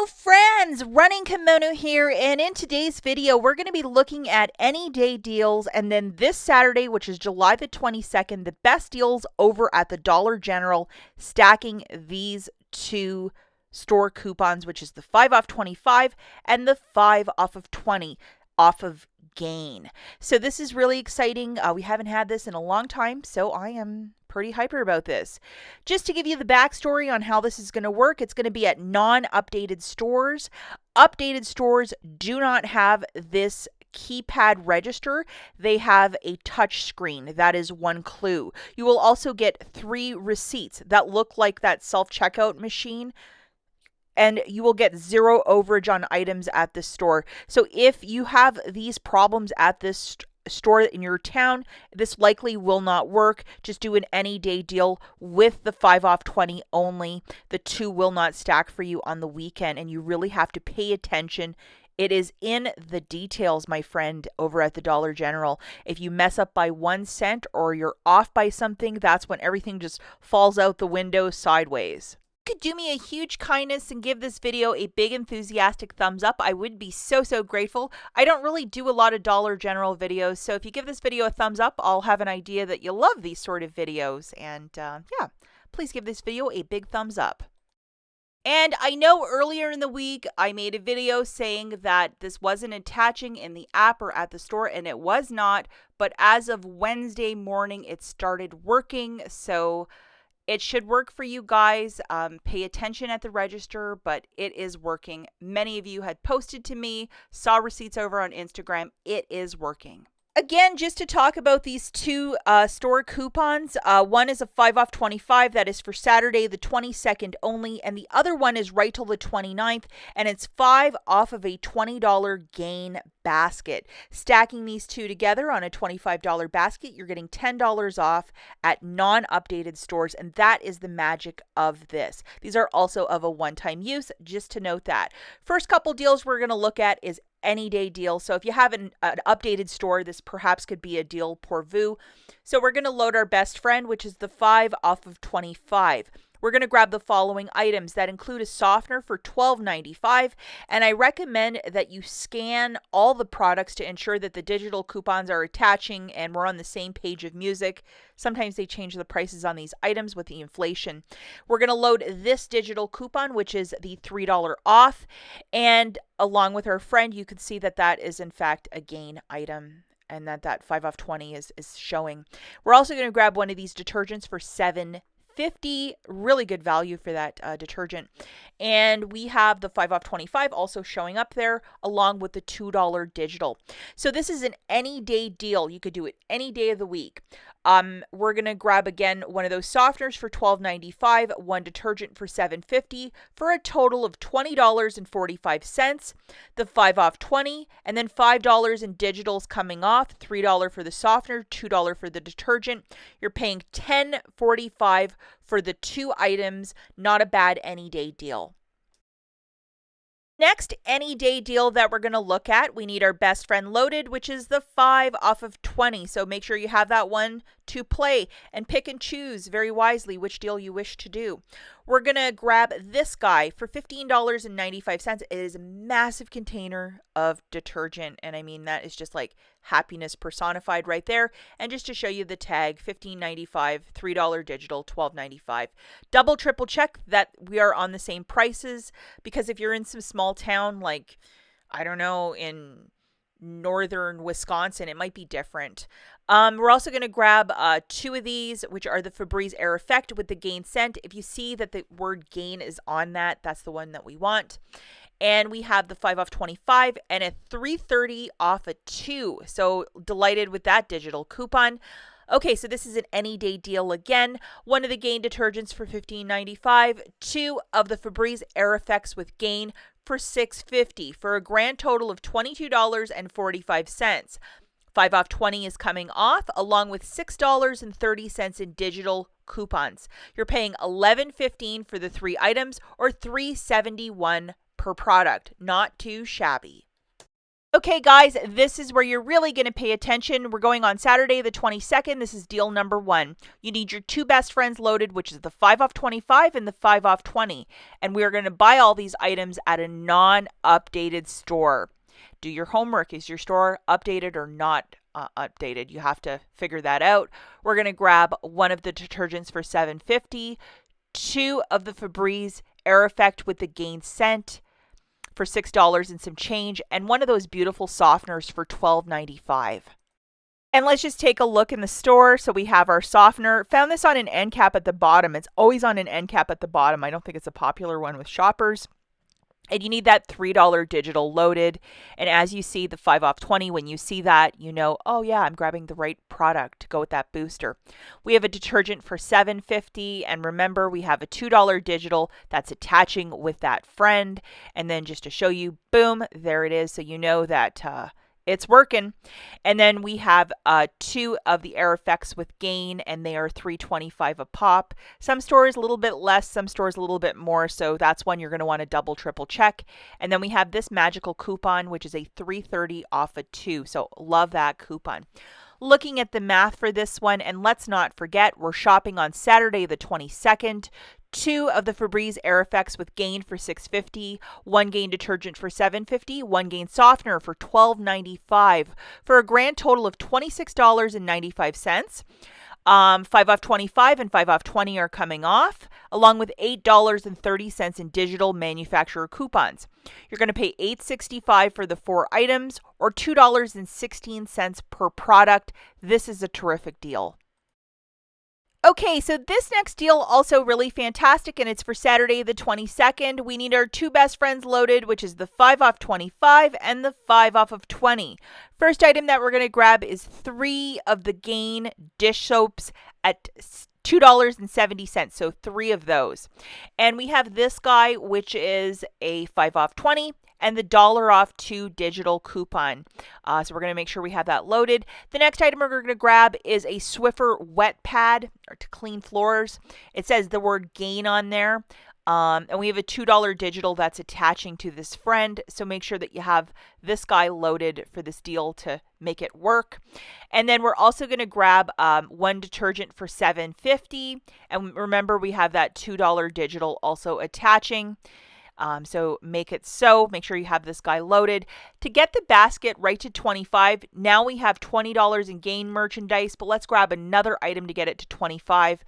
Friends, Running Kimono here, and in today's video we're going to be looking at any day deals, and then this Saturday, which is July the 22nd, the best deals over at the Dollar General, stacking these two store coupons, which is the 5 off 25 and the 5 off of 20 off of Gain. So this is really exciting. We haven't had this in a long time, so I am pretty hyper about this. Just to give you the backstory on how this is going to work, it's going to be at non-updated stores. Updated stores do not have this keypad register. They have a touch screen. That is one clue. You will also get 3 receipts that look like that self-checkout machine, and you will get 0 overage on items at the store. So if you have these problems at this store in your town, this likely will not work. Just do an any day deal with the 5 off 20 only. The 2 will not stack for you on the weekend, and you really have to pay attention. It is in the details, my friend, over at the Dollar General. If you mess up by 1 cent or you're off by something, that's when everything just falls out the window sideways. Could do me a huge kindness and give this video a big enthusiastic thumbs up, I would be so grateful. I don't really do a lot of Dollar General videos, so if you give this video a thumbs up, I'll have an idea that you love these sort of videos. And yeah, please give this video a big thumbs up. And I know earlier in the week I made a video saying that this wasn't attaching in the app or at the store, and it was not, but as of Wednesday morning it started working, so it should work for you guys. Pay attention at the register, but it is working. Many of you had posted to me, saw receipts over on Instagram. It is working. Again, just to talk about these 2 store coupons, one is a 5 off 25, that is for Saturday the 22nd only, and the other one is right till the 29th, and it's 5 off of a $20 Gain basket. Stacking these 2 together on a $25 basket, you're getting $10 off at non-updated stores, and that is the magic of this. These are also of a one-time use, just to note that. First couple deals we're going to look at is any day deal. So if you have an updated store, this perhaps could be a deal pour vous. So we're going to load our best friend, which is the 5 off of 25. We're going to grab the following items that include a softener for $12.95, and I recommend that you scan all the products to ensure that the digital coupons are attaching and we're on the same page of music. Sometimes they change the prices on these items with the inflation. We're going to load this digital coupon, which is the $3 off, and along with our friend, you can see that that is in fact a Gain item, and that 5 off 20 is showing. We're also going to grab one of these detergents for $7.50. Really good value for that detergent. And we have the 5 off 25 also showing up there along with the $2 digital. So this is an any day deal. You could do it any day of the week. We're going to grab again one of those softeners for $12.95, one detergent for $7.50 for a total of $20.45. The 5 off 20, and then $5 in digitals coming off, $3 for the softener, $2 for the detergent. You're paying $10.45 for the 2 items. Not a bad any day deal. Next any day deal that we're going to look at, we need our best friend loaded, which is the 5 off of 20. So make sure you have that one to play and pick and choose very wisely which deal you wish to do. We're going to grab this guy for $15.95. It is a massive container of detergent, and I mean that is just like happiness personified right there. And just to show you the tag, $15.95, $3 digital, $12.95. Double triple check that we are on the same prices, because if you're in some small town like, I don't know, in northern Wisconsin, it might be different. We're also going to grab 2 of these, which are the Febreze Air Effect with the Gain scent. If you see that the word Gain is on that, that's the one that we want. And we have the 5 off 25 and a $3.30 off a 2. So delighted with that digital coupon. Okay, so this is an any day deal again. One of the Gain detergents for $15.95, 2 of the Febreze Air Effects with Gain for $6.50 for a grand total of $22.45. 5 off 20 is coming off, along with $6.30 in digital coupons. You're paying $11.15 for the 3 items, or $3.71 per product. Not too shabby. Okay, guys, this is where you're really going to pay attention. We're going on Saturday, the 22nd. This is deal number 1. You need your 2 best friends loaded, which is the 5 off 25 and the 5 off 20. And we're going to buy all these items at a non-updated store. Do your homework. Is your store updated or not updated? You have to figure that out. We're going to grab one of the detergents for $7.50, 2 of the Febreze Air Effect with the Gain scent for $6 and some change, and one of those beautiful softeners for $12.95. And let's just take a look in the store. So we have our softener. Found this on an end cap at the bottom. It's always on an end cap at the bottom. I don't think it's a popular one with shoppers. And you need that $3 digital loaded. And as you see the 5 off 20, when you see that, you know, oh yeah, I'm grabbing the right product to go with that booster. We have a detergent for $7.50. And remember, we have a $2 digital that's attaching with that friend. And then just to show you, boom, there it is. So you know that it's working. And then we have 2 of the Air Effects with Gain, and they are $3.25 a pop. Some stores a little bit less, some stores a little bit more, so that's one you're going to want to double, triple check. And then we have this magical coupon, which is a $3.30 off a 2. So love that coupon. Looking at the math for this one, and let's not forget, we're shopping on Saturday the 22nd. 2 of the Febreze Air Effects with Gain for $6.50, 1 Gain detergent for $7.50, 1 Gain softener for $12.95, for a grand total of $26.95. 5 off 25 and 5 off 20 are coming off, along with $8.30 in digital manufacturer coupons. You're going to pay $8.65 for the 4 items, or $2.16 per product. This is a terrific deal. Okay, so this next deal also really fantastic, and it's for Saturday the 22nd. We need our 2 best friends loaded, which is the 5 off 25 and the 5 off of 20. First item that we're going to grab is 3 of the Gain dish soaps at $2.70, so 3 of those. And we have this guy, which is a 5 off 20. And the $1 off 2 digital coupon. So we're going to make sure we have that loaded. The next item we're going to grab is a Swiffer wet pad to clean floors. It says the word Gain on there. And we have a $2 digital that's attaching to this friend. So make sure that you have this guy loaded for this deal to make it work. And then we're also going to grab 1 detergent for $7.50. And remember, we have that $2 digital also attaching. So make sure you have this guy loaded. To get the basket right to $25, now we have $20 in Gain merchandise, but let's grab another item to get it to $25.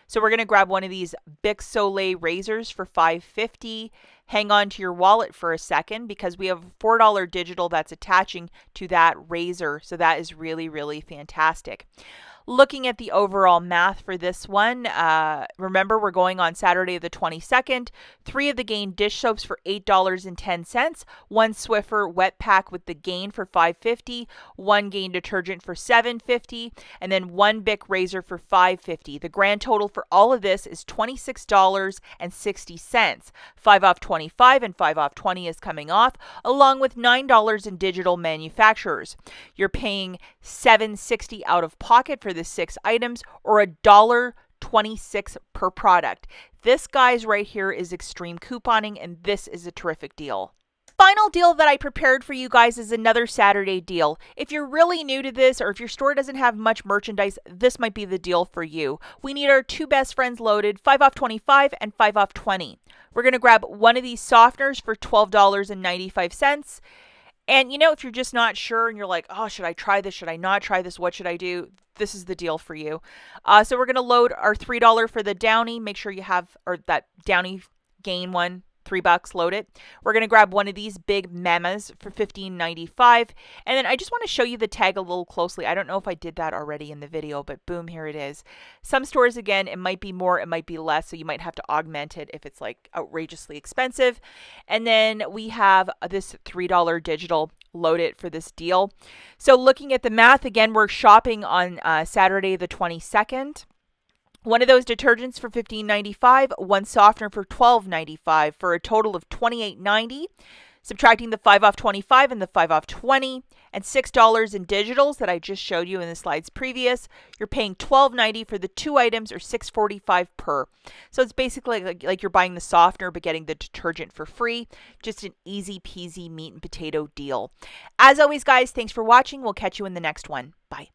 So we're going to grab one of these Bic Soleil razors for $5.50. Hang on to your wallet for a second, because we have a $4 digital that's attaching to that razor. So that is really, really fantastic. Looking at the overall math for this one, remember, we're going on Saturday the 22nd. 3 of the Gain dish soaps for $8.10. 1 Swiffer wet pack with the Gain for $5.50. 1 Gain detergent for $7.50. And then 1 Bic razor for $5.50. The grand total for all of this is $26.60. 5 off 25 and 5 off 20 is coming off, along with $9 in digital manufacturers. You're paying $7.60 out of pocket for the 6 items, or $1.26 per product. This, guys, right here is extreme couponing, and this is a terrific deal. Final deal that I prepared for you guys is another Saturday deal. If you're really new to this, or if your store doesn't have much merchandise, this might be the deal for you. We need our 2 best friends loaded, 5 off 25 and 5 off 20. We're going to grab one of these softeners for $12.95. And you know, if you're just not sure and you're like, oh, should I try this? Should I not try this? What should I do? This is the deal for you. So we're going to load our $3 for the Downy. Make sure you have, or that Downy Gain one, $3, load it. We're going to grab one of these big Mamas for $15.95. And then I just want to show you the tag a little closely. I don't know if I did that already in the video, but boom, here it is. Some stores, again, it might be more, it might be less, so you might have to augment it if it's like outrageously expensive. And then we have this $3 digital. Load it for this deal. So looking at the math, again, we're shopping on Saturday the 22nd. One of those detergents for $15.95, 1 softener for $12.95, for a total of $28.90. Subtracting the 5 off 25 and the 5 off 20, and $6 in digitals that I just showed you in the slides previous. You're paying $12.90 for the 2 items, or $6.45 per. So it's basically like you're buying the softener but getting the detergent for free. Just an easy peasy meat and potato deal. As always, guys, thanks for watching. We'll catch you in the next one. Bye.